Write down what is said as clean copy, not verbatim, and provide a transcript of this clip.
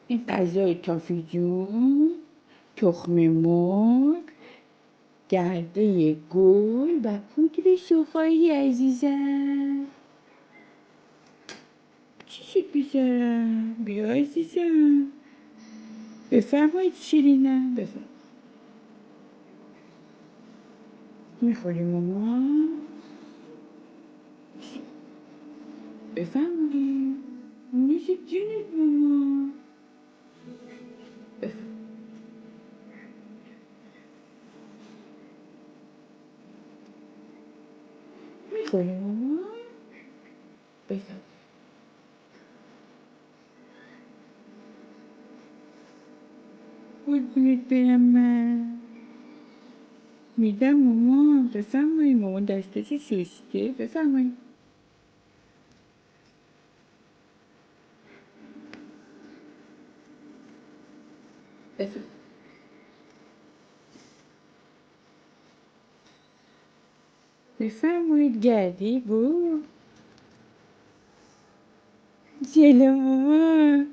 این غذای تافی جون، تخم مرغ، گرده گل و پودر سفالی عزیزم. چی شد بیزارم؟ بیا عزیزم. بفرمایید شیرینم، بفرمایید. میخوری مامان؟ بفرمایید. نوش جونت مامان. میخوری مامان؟ بفرمایید. قربونت برم من. میدم مامان. بفرمایید مامان دستش سسته. بفرمایید. بفرمایید. بفرمایید گردی بود. سلام مامان.